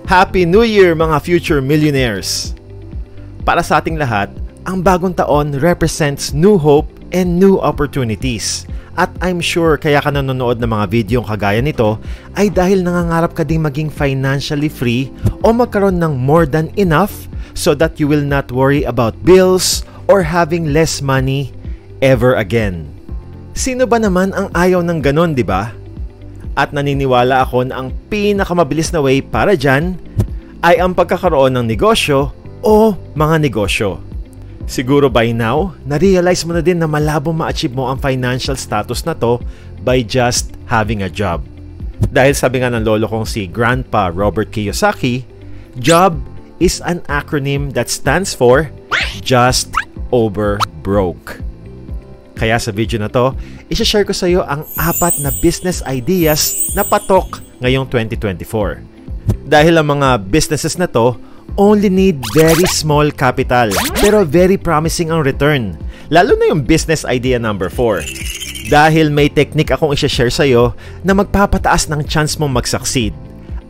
Happy New Year mga future millionaires! Para sa ating lahat, ang bagong taon represents new hope and new opportunities. At I'm sure kaya ka nanonood ng mga videong kagaya nito ay dahil nangangarap ka ding maging financially free o magkaroon ng more than enough so that you will not worry about bills or having less money ever again. Sino ba naman ang ayaw ng ganon, di ba? At naniniwala ako na ang pinakamabilis na way para dyan ay ang pagkakaroon ng negosyo o mga negosyo. Siguro by now, na-realize mo na din na malabo ma-achieve mo ang financial status na to by just having a job. Dahil sabi nga ng lolo kong si Grandpa Robert Kiyosaki, job is an acronym that stands for just over broke. Kaya sa video na to, i-share ko sa iyo ang 4 na business ideas na patok ngayong 2024. Dahil ang mga businesses na to only need very small capital pero very promising ang return. Lalo na yung business idea number 4. Dahil may technique akong i-share sa iyo na magpapataas ng chance mong mag-succeed.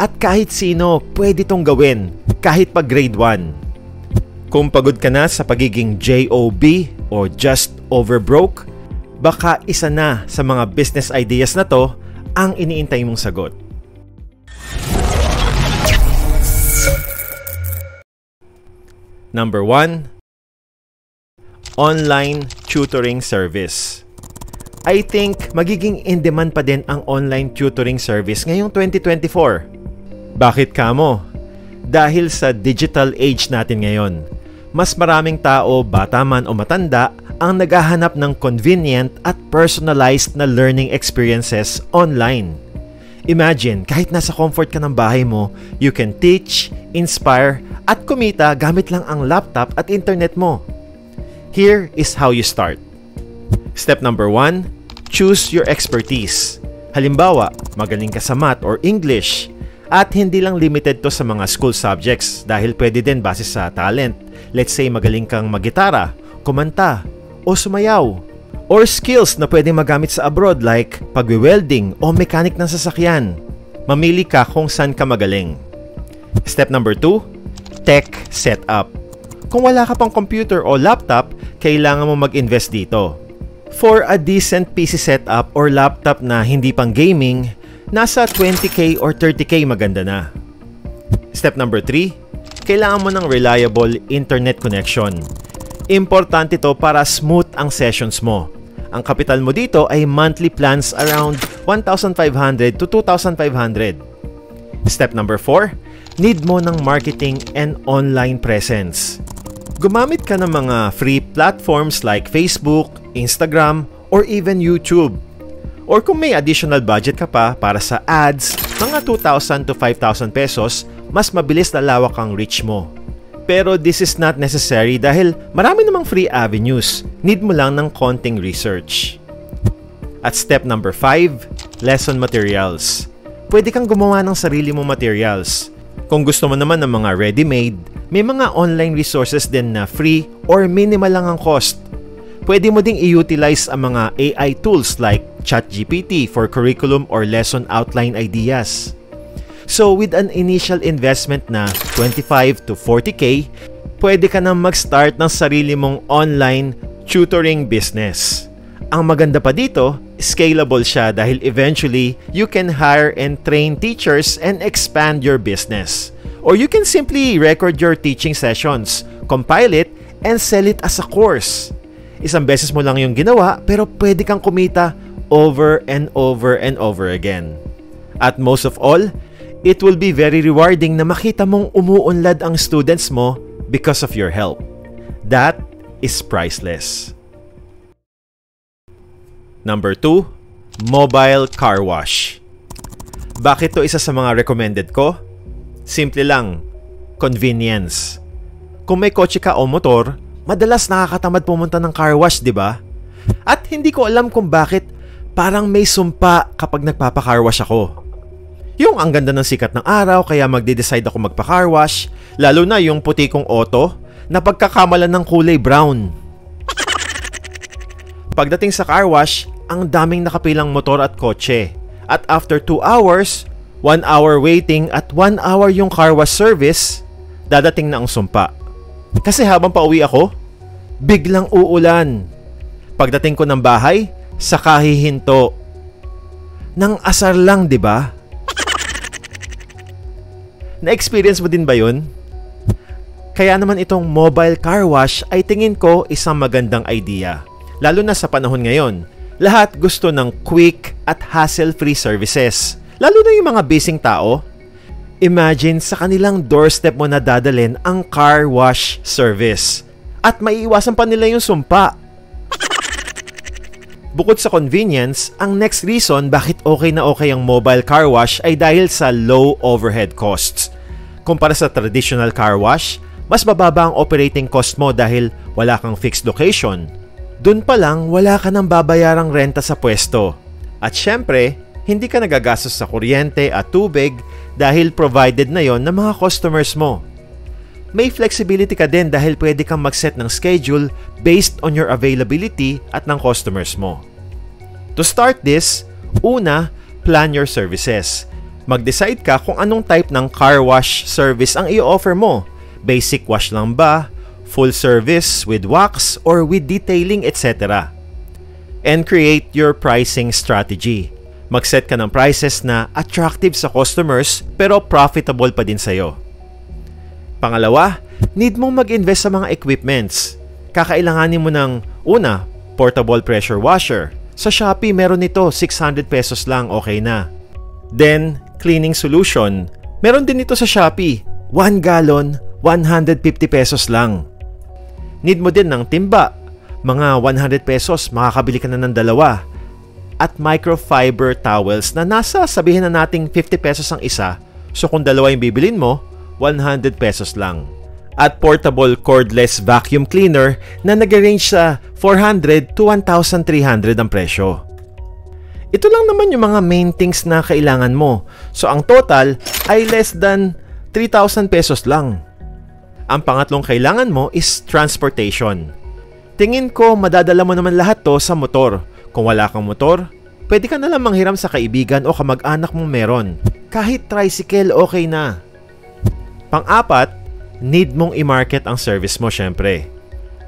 At kahit sino pwede itong gawin, kahit pa grade 1. Kung pagod ka na sa pagiging JOB o just over broke, baka isa na sa mga business ideas na to ang iniintay mong sagot. Number 1, online tutoring service. I think magiging in demand pa din ang online tutoring service ngayong 2024. Bakit kamo? Dahil sa digital age natin ngayon. Mas maraming tao, bata man o matanda, ang naghahanap ng convenient at personalized na learning experiences online. Imagine, kahit nasa comfort ka ng bahay mo, you can teach, inspire, at kumita gamit lang ang laptop at internet mo. Here is how you start. Step number 1, choose your expertise. Halimbawa, magaling ka sa math or English. At hindi lang limited to sa mga school subjects dahil pwede din base sa talent. Let's say magaling kang maggitara, kumanta, o sumayaw. Or skills na pwedeng magamit sa abroad like pagwe-welding o mechanic ng sasakyan. Mamili ka kung saan ka magaling. Step number 2, tech setup. Kung wala ka pang computer o laptop, kailangan mo mag-invest dito. For a decent PC setup or laptop na hindi pang gaming, nasa 20k or 30k maganda na. Step number 3, kailangan mo ng reliable internet connection. Importante to para smooth ang sessions mo. Ang kapital mo dito ay monthly plans around 1,500 to 2,500. Step number 4, need mo ng marketing and online presence. Gumamit ka ng mga free platforms like Facebook, Instagram, or even YouTube. Or kung may additional budget ka pa para sa ads, mga 2,000 to 5,000 pesos, mas mabilis na lawak ang reach mo. Pero this is not necessary dahil marami namang free avenues. Need mo lang ng konting research. At step number 5, lesson materials. Pwede kang gumawa ng sarili mong materials. Kung gusto mo naman ng mga ready-made, may mga online resources din na free or minimal lang ang cost. Pwede mo ding i-utilize ang mga AI tools like ChatGPT for curriculum or lesson outline ideas. So with an initial investment na 25 to 40k, pwede ka na mag-start ng sarili mong online tutoring business. Ang maganda pa dito, scalable siya dahil eventually you can hire and train teachers and expand your business. Or you can simply record your teaching sessions, compile it, and sell it as a course. Isang beses mo lang yung ginawa pero pwede kang kumita over and over and over again. At most of all, it will be very rewarding na makita mong umuunlad ang students mo because of your help. That is priceless. Number 2, mobile car wash. Bakit to isa sa mga recommended ko? Simple lang, convenience. Kung may kotse ka o motor, madalas nakakatamad pumunta ng car wash, di ba? At hindi ko alam kung bakit parang may sumpa kapag nagpapa-car wash ako. Yung ang ganda ng sikat ng araw kaya magde-decide ako magpa-car wash, lalo na yung puti kong auto na pagkakamalan ng kulay brown. Pagdating sa car wash, ang daming nakapilang motor at kotse. At after 2 hours, 1 hour waiting at 1 hour yung car wash service, dadating na ang sumpa. Kasi habang pauwi ako, biglang uulan. Pagdating ko ng bahay, saka hihinto. Nang asar lang, di ba? Na-experience mo din ba yun? Kaya naman itong mobile car wash ay tingin ko isang magandang idea. Lalo na sa panahon ngayon, lahat gusto ng quick at hassle-free services. Lalo na yung mga busy tao. Imagine sa kanilang doorstep mo na dadalhin ang car wash service. At maiiwasan pa nila yung sumpa. Bukod sa convenience, ang next reason bakit okay na okay ang mobile car wash ay dahil sa low overhead costs. Kumpara sa traditional car wash, mas bababa ang operating cost mo dahil wala kang fixed location. Dun pa lang, wala ka nang babayarang renta sa pwesto. At syempre, hindi ka nagagastos sa kuryente at tubig dahil provided na yon ng mga customers mo. May flexibility ka din dahil pwede kang mag-set ng schedule based on your availability at ng customers mo. To start this, una, plan your services. Mag-decide ka kung anong type ng car wash service ang i-offer mo. Basic wash lang ba? Full service with wax or with detailing, etc. And create your pricing strategy. Mag-set ka ng prices na attractive sa customers pero profitable pa din sa'yo. Pangalawa, need mong mag-invest sa mga equipments. Kakailanganin mo ng una, portable pressure washer. Sa Shopee meron nito, 600 pesos lang, okay na. Then, cleaning solution. Meron din ito sa Shopee, 1 gallon, 150 pesos lang. Need mo din ng timba. Mga 100 pesos, makakabili ka na ng dalawa. At microfiber towels na nasa sabihin na nating 50 pesos ang isa. So kung dalawa yung bibilin mo, 100 pesos lang. At portable cordless vacuum cleaner na nag-range sa 400 to 1,300 ang presyo. Ito lang naman yung mga main things na kailangan mo. So ang total ay less than 3,000 pesos lang. Ang pangatlong kailangan mo is transportation. Tingin ko madadala mo naman lahat to sa motor. Kung wala kang motor, pwede ka na lang manghiram sa kaibigan o kamag-anak mong meron. Kahit tricycle, okay na. Pang-apat, need mong i-market ang service mo syempre.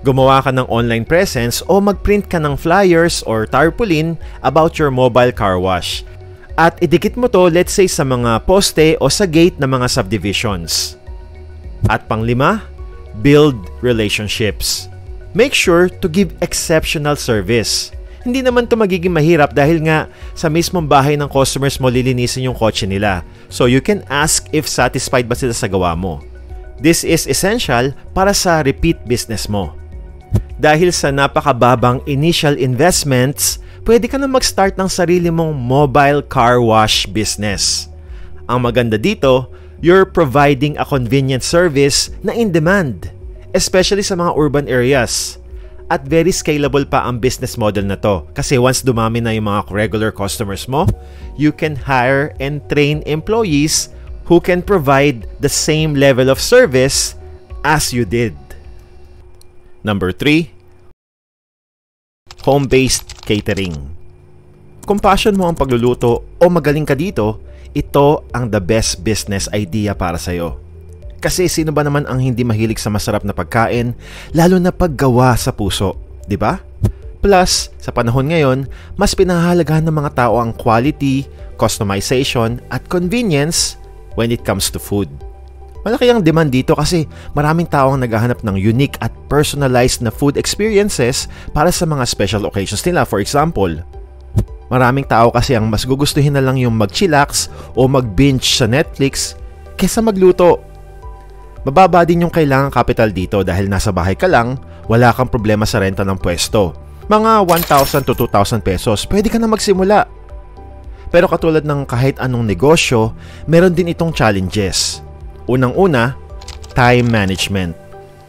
Gumawa ka ng online presence o mag-print ka ng flyers or tarpaulin about your mobile car wash. At idikit mo to, let's say, sa mga poste o sa gate ng mga subdivisions. At pang-lima, build relationships. Make sure to give exceptional service. Hindi naman to magiging mahirap dahil nga sa mismong bahay ng customers mo lilinisin yung kotse nila. So you can ask if satisfied ba sila sa gawa mo. This is essential para sa repeat business mo. Dahil sa napakababang initial investments, pwede ka na mag-start ng sarili mong mobile car wash business. Ang maganda dito, you're providing a convenient service na in demand, especially sa mga urban areas. At very scalable pa ang business model na to kasi once dumami na yung mga regular customers mo, you can hire and train employees who can provide the same level of service as you did. Number 3, home-based catering. Kung passion mo ang pagluluto o magaling ka dito, ito ang the best business idea para sa'yo. Kasi sino ba naman ang hindi mahilig sa masarap na pagkain, lalo na paggawa sa puso, di ba? Plus, sa panahon ngayon, mas pinahahalagahan ng mga tao ang quality, customization, at convenience when it comes to food. Malaki ang demand dito kasi maraming tao ang naghahanap ng unique at personalized na food experiences para sa mga special occasions nila. For example, maraming tao kasi ang mas gugustuhin na lang yung mag-chillax o mag-binge sa Netflix kaysa magluto. Mababa din yung kailangang capital dito dahil nasa bahay ka lang, wala kang problema sa renta ng pwesto. Mga 1,000 to 2,000 pesos, pwede ka na magsimula. Pero katulad ng kahit anong negosyo, meron din itong challenges. Unang-una, time management.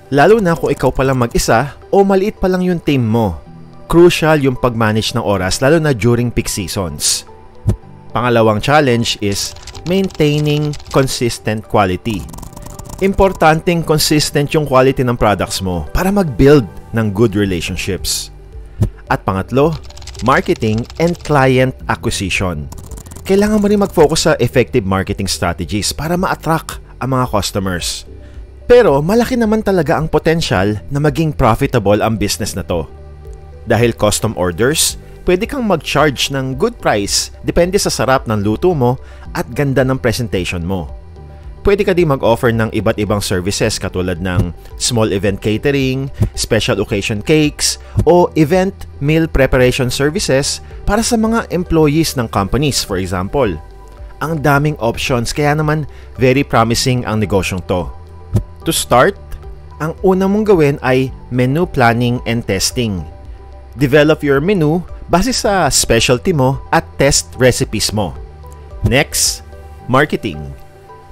Lalo na kung ikaw pa lang mag-isa o maliit pa lang yung team mo. Crucial yung pag-manage ng oras lalo na during peak seasons. Pangalawang challenge is maintaining consistent quality. Importanteng consistent yung quality ng products mo para mag-build ng good relationships. At pangatlo, marketing and client acquisition. kailangan mo rin mag-focus sa effective marketing strategies para ma-attract ang mga customers. Pero malaki naman talaga ang potential na maging profitable ang business na to. Dahil custom orders, pwede kang mag-charge ng good price depende sa sarap ng luto mo at ganda ng presentation mo. Pwede ka din mag-offer ng iba't ibang services katulad ng small event catering, special occasion cakes, o event meal preparation services para sa mga employees ng companies, for example. Ang daming options kaya naman very promising ang negosyong to. To start, ang una mong gawin ay menu planning and testing. Develop your menu base sa specialty mo at test recipes mo. Next, marketing.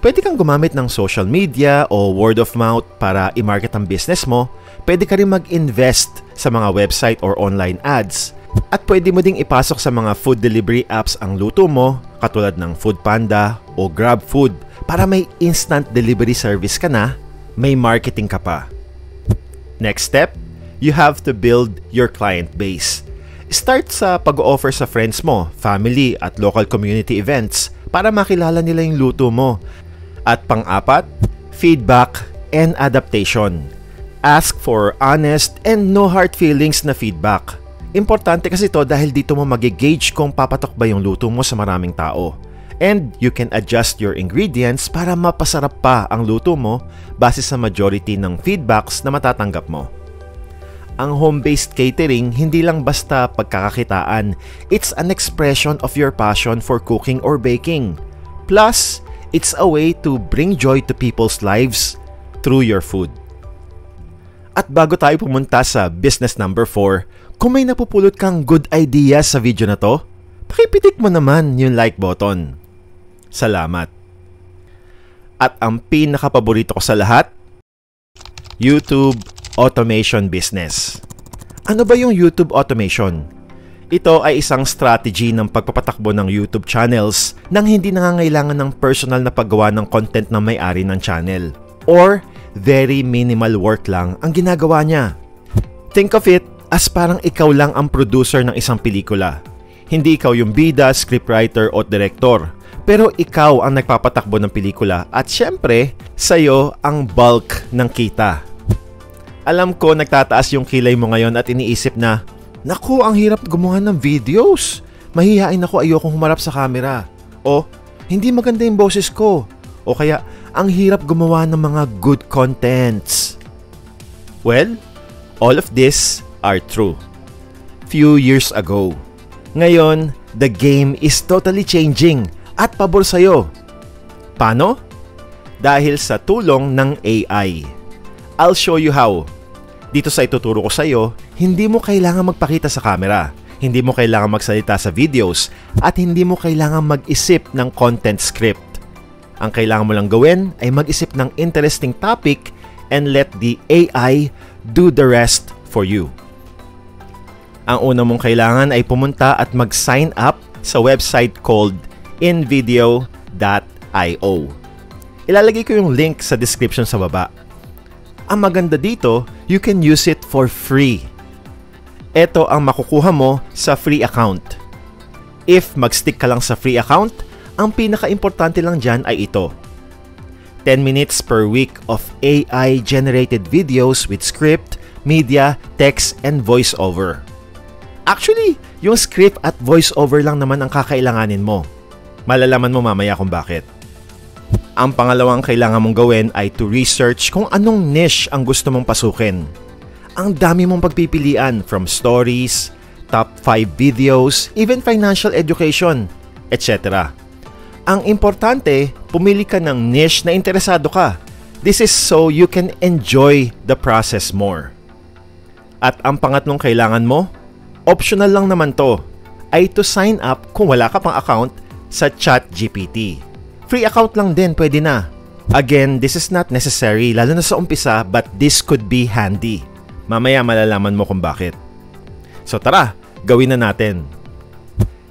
Pwede kang gumamit ng social media o word of mouth para i-market ang business mo. Pwede ka rin mag-invest sa mga website or online ads. At pwede mo ding ipasok sa mga food delivery apps ang luto mo, katulad ng Foodpanda o GrabFood, para may instant delivery service ka na, may marketing ka pa. Next step, you have to build your client base. Start sa pag-offer sa friends mo, family at local community events para makilala nila yung luto mo. At pang-apat, feedback and adaptation. Ask for honest and no hard feelings na feedback. Importante kasi ito dahil dito mo mag-gauge kung papatok ba yung luto mo sa maraming tao. And you can adjust your ingredients para mapasarap pa ang luto mo base sa majority ng feedbacks na matatanggap mo. Ang home-based catering hindi lang basta pagkakakitaan. It's an expression of your passion for cooking or baking. Plus, it's a way to bring joy to people's lives through your food. At bago tayo pumunta sa business number 4, kung may napupulot kang good idea sa video na to, pakipitik mo naman yung like button. Salamat. At ang pinakapaborito ko sa lahat, YouTube Automation Business. Ano ba yung YouTube Automation? Ito ay isang strategy ng pagpapatakbo ng YouTube channels nang hindi nangangailangan ng personal na paggawa ng content ng may-ari ng channel. Or very minimal work lang ang ginagawa niya. Think of it as parang ikaw lang ang producer ng isang pelikula. Hindi ikaw yung bida, scriptwriter o director. Pero ikaw ang nagpapatakbo ng pelikula at syempre, sa'yo ang bulk ng kita. Alam ko nagtataas yung kilay mo ngayon at iniisip na, naku, ang hirap gumawa ng videos. Mahihain ako, ayokong humarap sa camera. O, hindi maganda yung boses ko. O kaya, ang hirap gumawa ng mga good contents. Well, all of this are true. Few years ago. Ngayon, the game is totally changing at pabor sa'yo. Paano? Dahil sa tulong ng AI. I'll show you how. Dito sa ituturo ko sa iyo, hindi mo kailangan magpakita sa camera, hindi mo kailangan magsalita sa videos, at hindi mo kailangan mag-isip ng content script. Ang kailangan mo lang gawin ay mag-isip ng interesting topic and let the AI do the rest for you. Ang una mong kailangan ay pumunta at mag-sign up sa website called invideo.io. Ilalagay ko yung link sa description sa baba. Ang maganda dito, you can use it for free. Ito ang makukuha mo sa free account. If mag-stick ka lang sa free account, ang pinaka-importante lang dyan ay ito. 10 minutes per week of AI-generated videos with script, media, text, and voiceover. Actually, yung script at voiceover lang naman ang kakailanganin mo. Malalaman mo mamaya kung bakit. Ang pangalawang kailangan mong gawin ay to research kung anong niche ang gusto mong pasukin. Ang dami mong pagpipilian from stories, top 5 videos, even financial education, etc. Ang importante, pumili ka ng niche na interesado ka. This is so you can enjoy the process more. At ang pangatlong kailangan mo, optional lang naman to, ay to sign up kung wala ka pang account sa ChatGPT. Free account lang din, pwede na. Again, this is not necessary, lalo na sa umpisa, but this could be handy. Mamaya malalaman mo kung bakit. So tara, gawin na natin.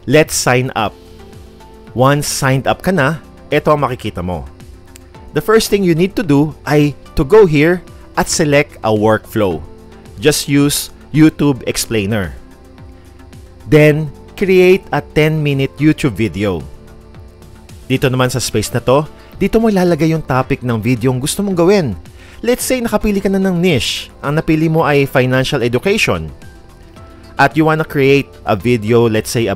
Let's sign up. Once signed up ka na, ito ang makikita mo. The first thing you need to do ay to go here at select a workflow. Just use YouTube Explainer. Then, create a 10-minute YouTube video. Dito naman sa space na to, dito mo ilalagay yung topic ng video ang gusto mong gawin. Let's say nakapili ka na ng niche. Ang napili mo ay financial education. At you wanna create a video, let's say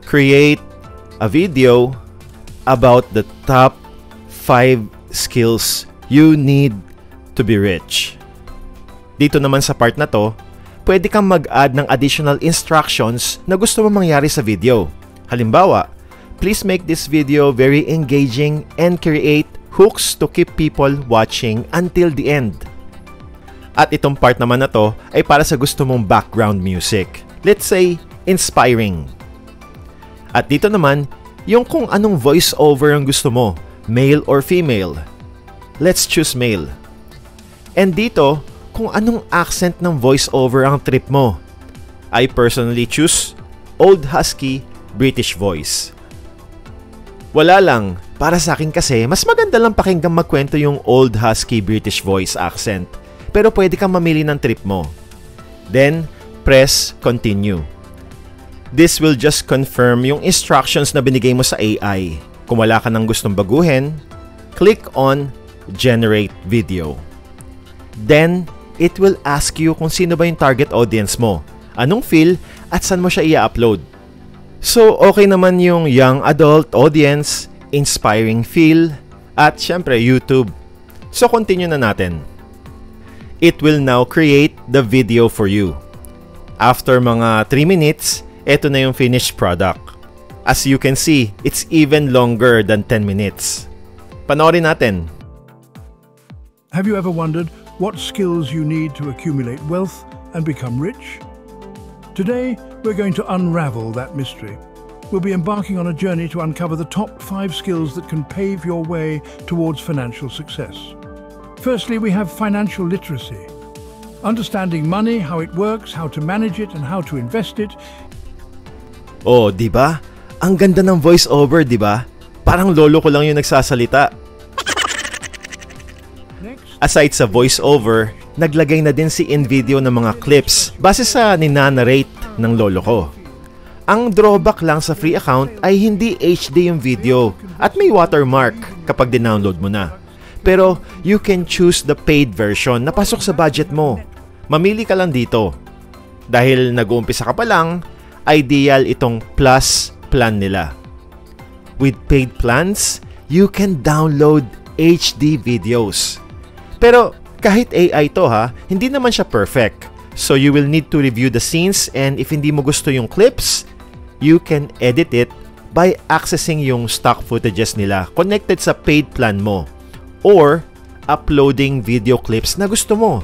create a video about the top 5 skills you need to be rich. Dito naman sa part na to, pwede kang mag-add ng additional instructions na gusto mo mangyari sa video. Halimbawa, please make this video very engaging and create hooks to keep people watching until the end. At itong part naman na to ay para sa gusto mong background music. Let's say, inspiring. At dito naman, yung kung anong voice-over ang gusto mo, male or female. Let's choose male. And dito, kung anong accent ng voice-over ang trip mo. I personally choose Old Husky British voice. Wala lang, para sa akin kasi, mas maganda lang pakinggan magkwento yung Old Husky British voice accent. Pero pwede kang mamili ng trip mo. Then, press continue. This will just confirm yung instructions na binigay mo sa AI. Kung wala ka nang gustong baguhin, click on generate video. Then, it will ask you kung sino ba yung target audience mo, anong feel, at saan mo siya i-upload. So, okay naman yung young adult audience, inspiring feel, at syempre YouTube. So, continue na natin. It will now create the video for you. After mga 3 minutes, eto na yung finished product. As you can see, it's even longer than 10 minutes. Panoorin natin. Have you ever wondered what skills you need to accumulate wealth and become rich? Today, we're going to unravel that mystery. We'll be embarking on a journey to uncover the top 5 skills that can pave your way towards financial success. Firstly, we have financial literacy. Understanding money, how it works, how to manage it, and how to invest it. Oh, di ba? Ang ganda ng voice-over, di ba? Parang lolo ko lang yung nagsasalita. Aside sa voice-over, naglagay na din si InVideo ng mga clips base sa ninanarrate ng lolo ko. Ang drawback lang sa free account ay hindi HD yung video at may watermark kapag dinownload mo na. Pero you can choose the paid version na pasok sa budget mo. Mamili ka lang dito. Dahil nag-uumpisa ka pa lang, ideal itong plus plan nila. With paid plans, you can download HD videos. Pero kahit AI to hindi naman siya perfect. So you will need to review the scenes, and if hindi mo gusto yung clips, you can edit it by accessing yung stock footages nila connected sa paid plan mo or uploading video clips na gusto mo.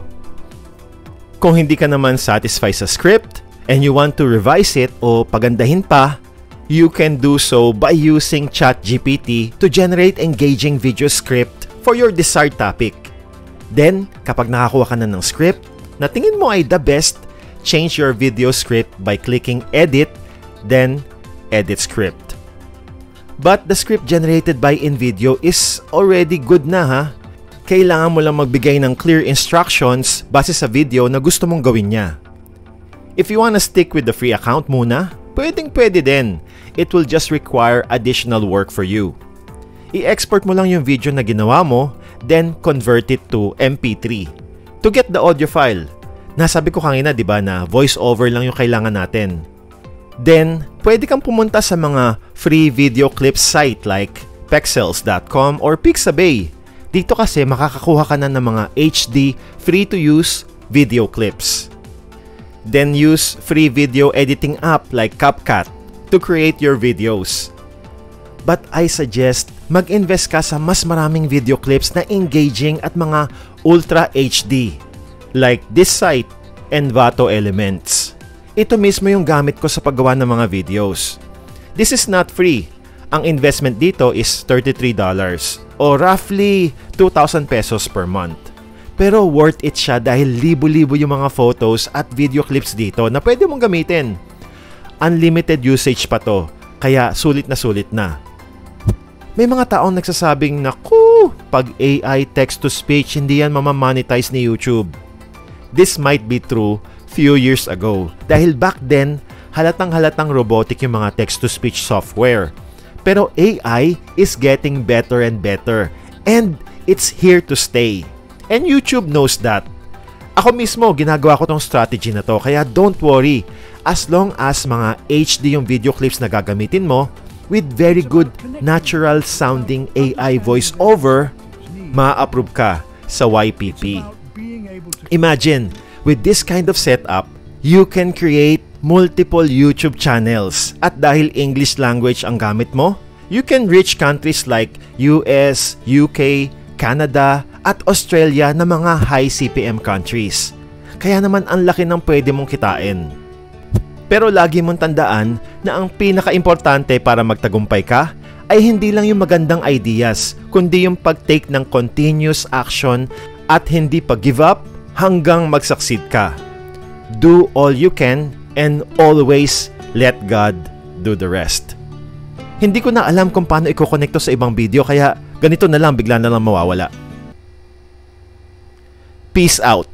Kung hindi ka naman satisfied sa script and you want to revise it o pagandahin pa, you can do so by using ChatGPT to generate engaging video script for your desired topic. Then, kapag nakakuha ka na ng script na tingin mo ay the best, change your video script by clicking Edit, then Edit Script. But the script generated by InVideo is already good na Kailangan mo lang magbigay ng clear instructions base sa video na gusto mong gawin niya. If you wanna stick with the free account muna, pwede din. It will just require additional work for you. I-export mo lang yung video na ginawa mo, then convert it to MP3 to get the audio file. Nasabi ko kanina, di ba, na voice over lang yung kailangan natin. Then, pwede kang pumunta sa mga free video clips site like Pexels.com or Pixabay. Dito kasi makakakuha ka na ng mga HD free-to-use video clips. Then use free video editing app like CapCut to create your videos. But I suggest mag-invest ka sa mas maraming video clips na engaging at mga Ultra HD like this site, Envato Elements. Ito mismo yung gamit ko sa paggawa ng mga videos. This is not free. Ang investment dito is $33 o roughly 2,000 pesos per month. Pero worth it siya dahil libo-libo yung mga photos at video clips dito na pwede mong gamitin. Unlimited usage pa to, kaya sulit na. May mga taong nagsasabing, naku, pag AI text-to-speech, hindi yan mamamonetize ni YouTube. This might be true few years ago dahil back then, halatang-halatang robotic yung mga text-to-speech software. Pero AI is getting better and better. And it's here to stay. And YouTube knows that. Ako mismo, ginagawa ko tong strategy na to, kaya don't worry. As long as mga HD yung video clips na gagamitin mo, with very good natural sounding AI voiceover, ma-approve ka sa YPP. Imagine, with this kind of setup, you can create multiple YouTube channels. At dahil English language ang gamit mo, you can reach countries like US, UK, Canada, at Australia na mga high CPM countries. Kaya naman ang laki ng pwede mong kitain. Pero lagi mong tandaan na ang pinaka-importante para magtagumpay ka ay hindi lang yung magandang ideas, kundi yung pag-take ng continuous action at hindi pag-give up hanggang mag-succeed ka. Do all you can and always let God do the rest. Hindi ko na alam kung paano i-connect to sa ibang video, kaya ganito na lang, bigla na lang mawawala. Peace out.